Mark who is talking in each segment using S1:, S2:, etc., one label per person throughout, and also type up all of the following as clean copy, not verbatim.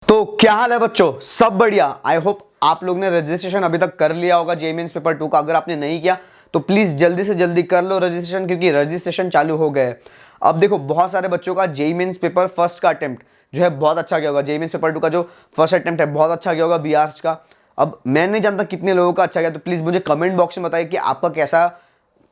S1: तो क्या हाल है बच्चों, सब बढ़िया। आई होप आप लोग ने रजिस्ट्रेशन अभी तक कर लिया होगा जेईई मेंस पेपर 2 का। अगर आपने नहीं किया तो प्लीज जल्दी से जल्दी कर लो रजिस्ट्रेशन, क्योंकि रजिस्ट्रेशन चालू हो गए। अब देखो, बहुत सारे बच्चों का जेईई मेंस पेपर फर्स्ट का अटेम्प्ट जो है बहुत अच्छा गया होगा। जेईई मेंस पेपर 2 का जो फर्स्ट अटेम्प्ट है बहुत अच्छा गया होगा बीआर्स का। अब मैं नहीं जानता कितने लोगों का अच्छा गया, तो प्लीज मुझे कमेंट बॉक्स में बताइए कि आपका कैसा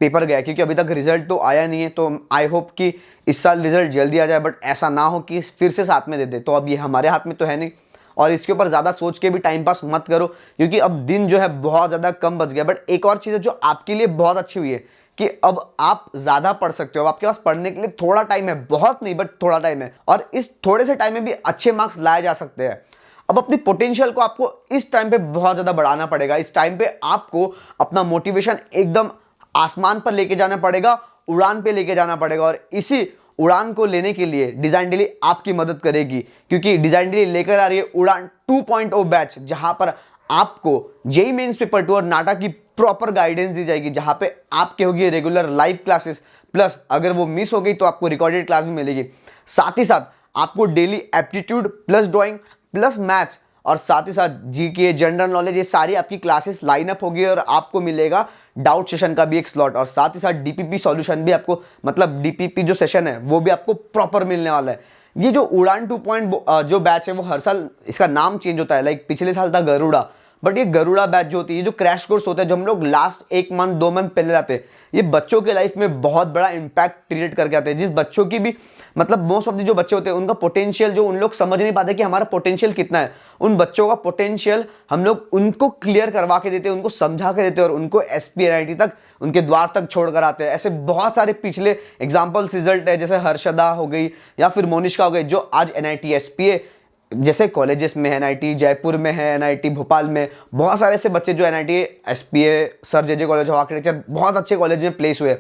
S1: पेपर गया, क्योंकि अभी तक रिजल्ट तो आया नहीं है। तो आई होप कि इस साल रिजल्ट जल्दी आ जाए, बट ऐसा ना हो कि फिर से साथ में दे दे। तो अब ये हमारे हाथ में तो है नहीं, और इसके ऊपर ज़्यादा सोच के भी टाइम पास मत करो, क्योंकि अब दिन जो है बहुत ज़्यादा कम बच गया। बट एक और चीज़ है जो आपके लिए बहुत अच्छी हुई है कि अब आप ज़्यादा पढ़ सकते हो। अब आपके पास पढ़ने के लिए थोड़ा टाइम है, बहुत नहीं बट थोड़ा टाइम है, और इस थोड़े से टाइम में भी अच्छे मार्क्स लाए जा सकते हैं। अब अपनी पोटेंशियल को आपको इस टाइम पे बहुत ज़्यादा बढ़ाना पड़ेगा। इस टाइम पे आपको अपना मोटिवेशन एकदम आसमान पर लेके जाना पड़ेगा, उड़ान पे लेके जाना पड़ेगा। और इसी उड़ान को लेने के लिए डिजाइन डेली आपकी मदद करेगी, क्योंकि डिजाइन डेली लेकर आ रही है उड़ान 2.0 बैच, जहां पर आपको जेईई मेंस पेपर 2 और नाटा की प्रॉपर गाइडेंस दी जाएगी, जहां पे आपके होगी रेगुलर लाइव क्लासेस, प्लस अगर वो मिस हो गई तो आपको रिकॉर्डेड क्लास भी मिलेगी। साथ ही साथ आपको daily aptitude plus drawing plus maths और साथ ही साथ जीके, जनरल नॉलेज, ये सारी आपकी क्लासेस लाइन अप होगी, और आपको मिलेगा डाउट सेशन का भी एक स्लॉट। और साथ ही साथ डीपीपी सॉल्यूशन भी आपको, मतलब डीपीपी जो सेशन है वो भी आपको प्रॉपर मिलने वाला है। ये जो उड़ान 2 जो बैच है वो हर साल इसका नाम चेंज होता है। लाइक पिछले साल था गरुड़ा, बट ये गरुड़ा बैच जो होती है, जो क्रैश कोर्स होता है, जो हम लोग लास्ट 1 मंथ 2 मंथ पहले लाते हैं, ये बच्चों के लाइफ में बहुत बड़ा इंपैक्ट क्रिएट करके आते हैं। जिस बच्चों की भी, मतलब मोस्ट ऑफ द जो बच्चे होते हैं उनका पोटेंशियल, जो उन लोग समझ नहीं पाते कि हमारा पोटेंशियल कितना है, उन बच्चों का पोटेंशियल हम लोग उनको क्लियर करवा के देते हैं, उनको समझा के देते हैं, और उनको एसपी एनआईटी तक, उनके द्वार तक छोड़ कर आते हैं। ऐसे बहुत सारे पिछले एग्जाम्पल्स रिजल्ट है, जैसे हर्षदा हो गई या फिर मोनिष्का हो गई, जो आज एनआईटी एसपीए जैसे कॉलेजेस में है, एनआईटी जयपुर में है, एनआईटी भोपाल में, बहुत सारे ऐसे बच्चे जो NIT SPA, sir JJ college of architecture, बहुत अच्छे कॉलेज में प्लेस हुए।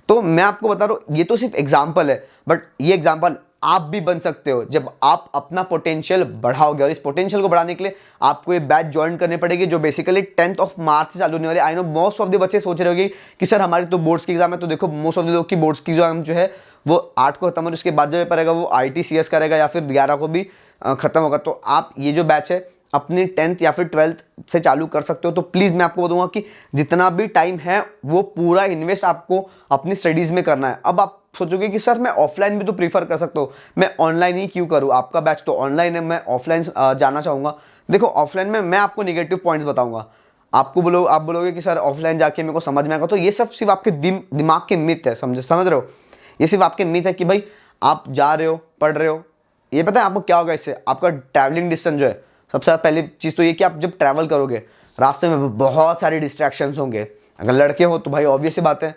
S1: तो मैं आपको बता रहा हूँ, ये तो सिर्फ एग्जाम्पल है, बट ये एग्जाम्पल आप भी बन सकते हो जब आप अपना पोटेंशियल बढ़ाओगे। और इस पोटेंशियल को बढ़ाने के लिए आपको ये बैच ज्वाइन करनी पड़ेगी, जो बेसिकली 10 मार्च से चालू होने वाली। I know most of the बच्चे सोच रहे होंगे कि सर हमारी तो बोर्ड्स की एग्जाम है। तो देखो, मोस्ट ऑफ द लोग की बोर्ड्स की एग्जाम जो है वो 8 को खत्म हो, उसके बाद जो पेपर रहेगा वो ITCS करेगा, या फिर 11 को भी खत्म होगा। तो आप ये जो बैच है अपनी 10th या फिर 12th से चालू कर सकते हो। तो प्लीज़ मैं आपको बताऊंगा कि जितना भी टाइम है वो पूरा इन्वेस्ट आपको अपनी स्टडीज़ में करना है। अब आप सोचोगे कि सर मैं ऑफलाइन भी तो प्रीफर कर सकता हूँ, मैं ऑनलाइन ही क्यों करूँ? आपका बैच तो ऑनलाइन है, मैं ऑफलाइन जाना चाहूँगा। देखो, ऑफलाइन में मैं आपको निगेटिव पॉइंट्स बताऊँगा। आप बोलोगे कि सर ऑफलाइन जाके मेरे को समझ में आएगा। तो ये सब सिर्फ आपके दिमाग के मिथ है, समझ रहे हो? ये सिर्फ आपके मिथ है कि भाई आप जा रहे हो, पढ़ रहे हो। ये पता है आपको क्या होगा इससे? आपका ट्रैवलिंग डिस्टेंस जो है, सबसे पहली चीज़ तो ये कि आप जब ट्रैवल करोगे रास्ते में बहुत सारे डिस्ट्रैक्शंस होंगे। अगर लड़के हो तो भाई ऑब्वियस सी बात है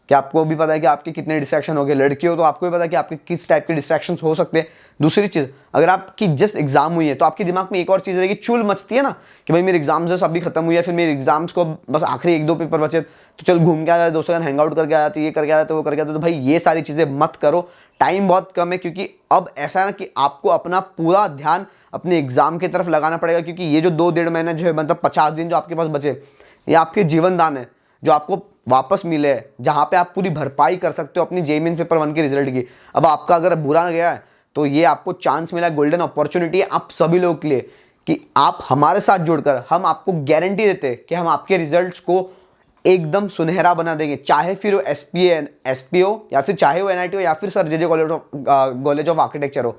S1: कि आपको भी पता है कि आपके कितने डिस्ट्रैक्शन होंगे। लड़की हो तो आपको भी पता है कि आपके किस टाइप के डिस्ट्रैक्शंस हो सकते हैं। दूसरी चीज़, अगर आपकी जस्ट एग्जाम हुई है तो आपके दिमाग में एक और चीज़ रहेगी, चुल मचती है ना, कि भाई मेरे एग्जाम जस्ट अभी खत्म हुई है, फिर मेरे एग्जाम्स को बस आखिरी 1-2 पेपर बचे, तो चल घूम के आ जाते, दोस्तों के साथ हैंग आउट करके आ जाते, ये करके आ जाते, वो करके आते। तो भाई ये सारी चीज़ें मत करो, टाइम बहुत कम है। क्योंकि अब ऐसा है ना कि आपको अपना पूरा ध्यान अपने एग्जाम की तरफ लगाना पड़ेगा, क्योंकि ये जो 2-1.5 महीने जो है, मतलब 50 दिन जो आपके पास बचे, ये आपके जीवन दान है जो आपको वापस मिले, जहाँ पे आप पूरी भरपाई कर सकते हो अपनी जेईई मेंस पेपर 1 के रिजल्ट की। अब आपका अगर बुरा गया है तो ये आपको चांस मिला है, गोल्डन अपॉर्चुनिटी है आप सभी लोगों के लिए, कि आप हमारे साथ जुड़कर, हम आपको गारंटी देते हैं कि हम आपके रिजल्ट्स को एकदम सुनहरा बना देंगे। चाहे फिर वो एसपी हो, या फिर चाहे वो एनआईटी हो, या फिर sir JJ college of architecture हो,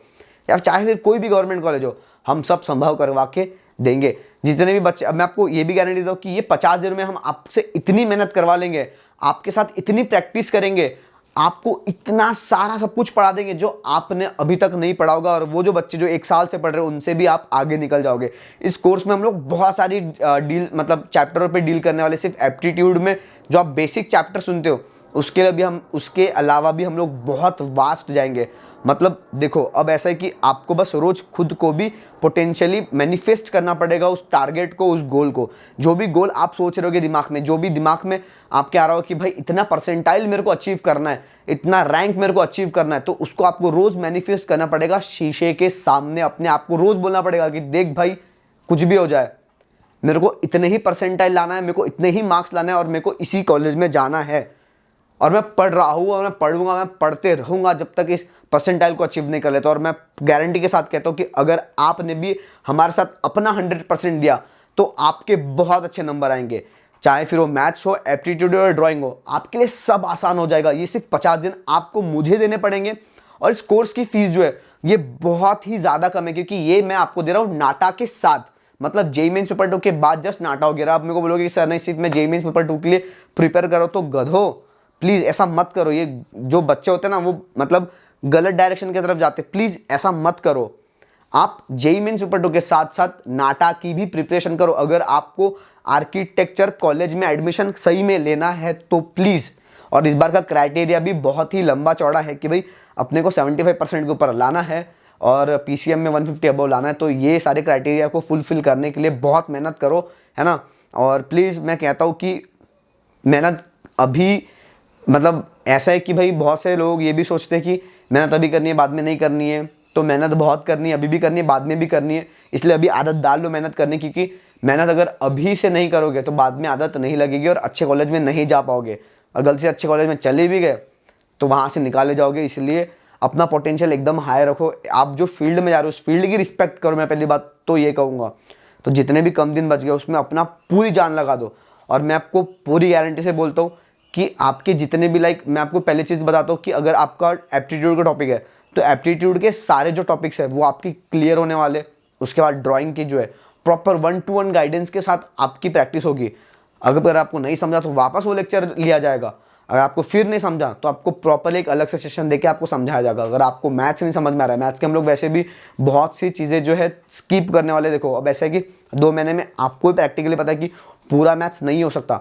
S1: या चाहे फिर कोई भी गवर्नमेंट कॉलेज हो, हम सब संभव करवा के देंगे। जितने भी बच्चे, अब मैं आपको ये भी गारंटी देता हूँ कि ये 50 दिन में हम आपसे इतनी मेहनत करवा लेंगे, आपके साथ इतनी प्रैक्टिस करेंगे, आपको इतना सारा सब कुछ पढ़ा देंगे जो आपने अभी तक नहीं पढ़ा होगा। और वो जो बच्चे जो 1 साल से पढ़ रहे हैं उनसे भी आप आगे निकल जाओगे। इस कोर्स में हम लोग बहुत सारी मतलब चैप्टरों पे डील करने वाले। सिर्फ एप्टीट्यूड में जो आप बेसिक चैप्टर सुनते हो उसके अलावा भी हम लोग बहुत वास्ट जाएंगे। मतलब देखो, अब ऐसा है कि आपको बस रोज खुद को भी पोटेंशियली मैनिफेस्ट करना पड़ेगा, उस टारगेट को, उस गोल को। जो भी गोल आप सोच रहे होगे दिमाग में, जो भी दिमाग में आपके आ रहा हो कि भाई इतना परसेंटाइल मेरे को अचीव करना है, इतना रैंक मेरे को अचीव करना है, तो उसको आपको रोज मैनिफेस्ट करना पड़ेगा। शीशे के सामने अपने आप को रोज बोलना पड़ेगा कि देख भाई, कुछ भी हो जाए, मेरे को इतने ही परसेंटाइल लाना है, मेरे को इतने ही मार्क्स लाना है, और मेरे को इसी कॉलेज में जाना है। और मैं पढ़ रहा हूँ और मैं पढ़ूंगा, मैं पढ़ते रहूँगा जब तक इस परसेंटाइल को अचीव नहीं कर लेता। और मैं गारंटी के साथ कहता हूँ कि अगर आपने भी हमारे साथ अपना 100% दिया तो आपके बहुत अच्छे नंबर आएंगे। चाहे फिर वो मैथ्स हो, एप्टीट्यूड हो या ड्राइंग हो, आपके लिए सब आसान हो जाएगा। ये सिर्फ 50 दिन आपको मुझे देने पड़ेंगे। और इस कोर्स की फीस जो है ये बहुत ही ज़्यादा कम है, क्योंकि ये मैं आपको दे रहा हूँ नाटा के साथ। मतलब जेईई मेंस पेपर 2 के बाद जस्ट नाटा हो गया। आप मेरे को बोलोगे कि सर नहीं, सिर्फ मैं जेईई मेंस पेपर 2 के लिए प्रिपेयर करो, तो गधो प्लीज़ ऐसा मत करो। ये जो बच्चे होते हैं ना, वो मतलब गलत डायरेक्शन की तरफ जाते, प्लीज़ ऐसा मत करो। आप जेईई मेंस पेपर 2 के साथ साथ नाटा की भी प्रिपरेशन करो। अगर आपको आर्किटेक्चर कॉलेज में एडमिशन सही में लेना है तो प्लीज़। और इस बार का क्राइटेरिया भी बहुत ही लंबा चौड़ा है कि भाई अपने को 75% के ऊपर लाना है और पीसीएम में 150 अबव लाना है। तो ये सारे क्राइटेरिया को फुलफिल करने के लिए बहुत मेहनत करो, है ना। और प्लीज़ मैं कहता हूँ कि मेहनत अभी मतलब ऐसा है कि भाई बहुत से लोग ये भी सोचते हैं कि मेहनत अभी करनी है बाद में नहीं करनी है। तो मेहनत बहुत करनी है, अभी भी करनी है, बाद में भी करनी है। इसलिए अभी आदत डाल लो मेहनत करने की, क्योंकि मेहनत अगर अभी से नहीं करोगे तो बाद में आदत नहीं लगेगी और अच्छे कॉलेज में नहीं जा पाओगे। और गलती से अच्छे कॉलेज में चले भी गए तो वहाँ से निकाले जाओगे। इसलिए अपना पोटेंशियल एकदम हाई रखो। आप जो फील्ड में जा रहे हो उस फील्ड की रिस्पेक्ट करो। मैं पहली बात तो ये कहूँगा। तो जितने भी कम दिन बच गए उसमें अपना पूरी जान लगा दो। और मैं आपको पूरी गारंटी से बोलता हूँ कि आपके जितने भी मैं आपको पहली चीज़ बताता हूँ कि अगर आपका एप्टीट्यूड का टॉपिक है तो एप्टीट्यूड के सारे जो टॉपिक्स है वो आपकी क्लियर होने वाले। उसके बाद ड्राइंग की जो है प्रॉपर 1-to-1 गाइडेंस के साथ आपकी प्रैक्टिस होगी। अगर आपको नहीं समझा तो वापस वो लेक्चर लिया जाएगा। अगर आपको फिर नहीं समझा तो आपको प्रॉपर एक अलग से सेशन देके आपको समझाया जाएगा। अगर आपको मैथ्स नहीं समझ में आ रहा है, मैथ्स के हम लोग वैसे भी बहुत सी चीज़ें जो है स्किप करने वाले। देखो अब ऐसा है कि 2 महीने में आपको भी प्रैक्टिकली पता है कि पूरा मैथ्स नहीं हो सकता,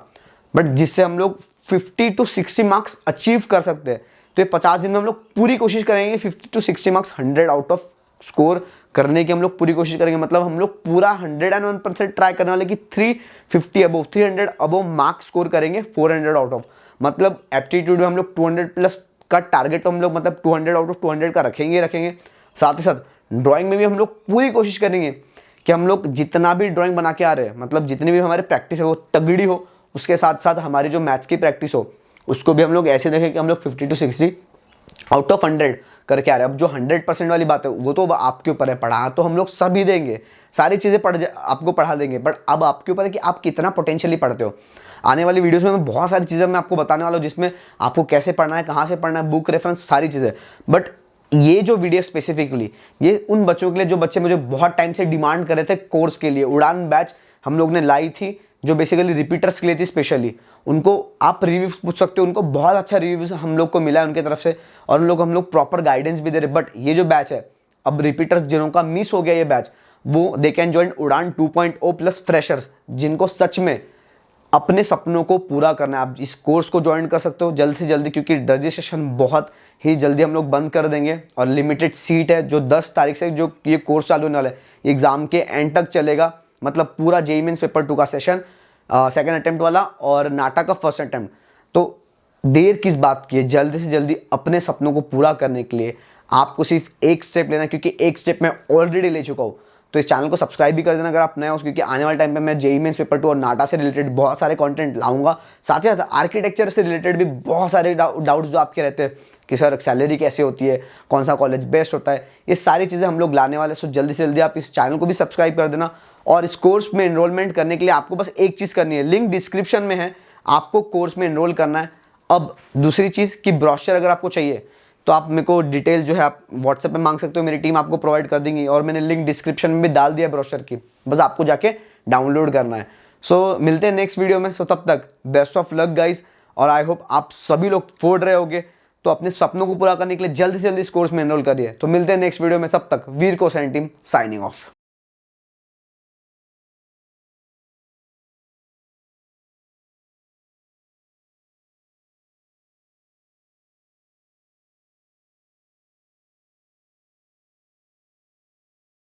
S1: बट जिससे हम लोग 50 to 60 मार्क्स अचीव कर सकते हैं। तो ये 50 दिन में हम लोग पूरी कोशिश करेंगे 50 to 60 marks 100 out off score करने की हम लोग पूरी कोशिश करेंगे। मतलब हम लोग पूरा 101% ट्राई करने वाले कि 300 अबव मार्क्स स्कोर करेंगे 400 आउट ऑफ। मतलब एप्टीट्यूड में हम लोग 200 प्लस का टारगेट तो हम लोग मतलब 200 आउट ऑफ 200 का रखेंगे। साथ ही साथ ड्राइंग में भी हम लोग पूरी कोशिश करेंगे कि हम लोग जितना भी ड्राइंग बना के आ रहे हैं, मतलब जितनी भी हमारी प्रैक्टिस है वो तगड़ी हो। उसके साथ साथ हमारी जो मैथ्स की प्रैक्टिस हो उसको भी हम लोग ऐसे देखें कि हम लोग 50 to 60 आउट ऑफ 100 करके आ रहे हैं। अब जो 100% वाली बात है वो तो आपके ऊपर है। पढ़ा तो हम लोग सभी देंगे, सारी चीज़ें आपको पढ़ा देंगे, बट अब आपके ऊपर है कि आप कितना पोटेंशियली पढ़ते हो। आने वाली वीडियोस में मैं बहुत सारी चीज़ें मैं आपको बताने वाला हूँ जिसमें आपको कैसे पढ़ना है, कहाँ से पढ़ना है, बुक रेफरेंस, सारी चीज़ें। बट ये जो वीडियो स्पेसिफिकली ये उन बच्चों के लिए जो बच्चे मुझे बहुत टाइम से डिमांड कर रहे थे कोर्स के लिए। उड़ान बैच हम लोग ने लाई थी जो बेसिकली रिपीटर्स के लिए थी स्पेशली। उनको आप रिव्यूज पूछ सकते हो, उनको बहुत अच्छा रिव्यूज हम लोग को मिला है उनकी तरफ से और हम लोग प्रॉपर गाइडेंस भी दे रहे। बट ये जो बैच है अब रिपीटर्स जिनका मिस हो गया ये बैच, वो दे कैन ज्वाइन उड़ान 2.0 प्लस फ्रेशर्स, जिनको सच में अपने सपनों को पूरा करना है। आप इस कोर्स को ज्वाइन कर सकते हो जल्द से जल्दी, क्योंकि रजिस्ट्रेशन बहुत ही जल्दी हम लोग बंद कर देंगे और लिमिटेड सीट है। जो 10 तारीख से जो ये कोर्स चालू होने वाला है एग्जाम के एंड तक चलेगा। मतलब पूरा जेईई मेंस पेपर 2 का सेशन, सेकंड अटेम्प्ट वाला और नाटा का फर्स्ट अटेम्प्ट। तो देर किस बात की है, जल्दी से जल्दी अपने सपनों को पूरा करने के लिए आपको सिर्फ एक स्टेप लेना है, क्योंकि एक स्टेप मैं ऑलरेडी ले चुका हूँ। तो इस चैनल को सब्सक्राइब भी कर देना अगर आप नए हो, क्योंकि आने वाले टाइम पे मैं जेईई मेंस पेपर 2 और नाटा से रिलेटेड बहुत सारे कंटेंट लाऊंगा। साथ ही साथ आर्किटेक्चर से रिलेटेड भी बहुत सारे डाउट्स जो आपके रहते हैं कि सर सैलरी कैसे होती है, कौन सा कॉलेज बेस्ट होता है, ये सारी चीज़ें हम लोग लाने वाले। सो जल्दी से जल्दी आप इस चैनल को भी सब्सक्राइब कर देना। और इस कोर्स में एनरोलमेंट करने के लिए आपको बस एक चीज़ करनी है, लिंक डिस्क्रिप्शन में है, आपको कोर्स में एनरोल करना है। अब दूसरी चीज़ कि ब्रोशर अगर आपको चाहिए तो आप मेरे को डिटेल जो है आप व्हाट्सएप पे मांग सकते हो, मेरी टीम आपको प्रोवाइड कर देंगी। और मैंने लिंक डिस्क्रिप्शन में भी डाल दिया ब्रोशर की, बस आपको जाके डाउनलोड करना है। सो मिलते हैं नेक्स्ट वीडियो में। सो तब तक बेस्ट ऑफ लक गाइज, और आई होप आप सभी लोग फोड़ रहे होगे। तो अपने सपनों को पूरा करने के लिए जल्दी से जल्दी इस कोर्स में एनरोल करिए। तो मिलते हैं नेक्स्ट वीडियो में, तब तक वीर को टीम साइनिंग ऑफ।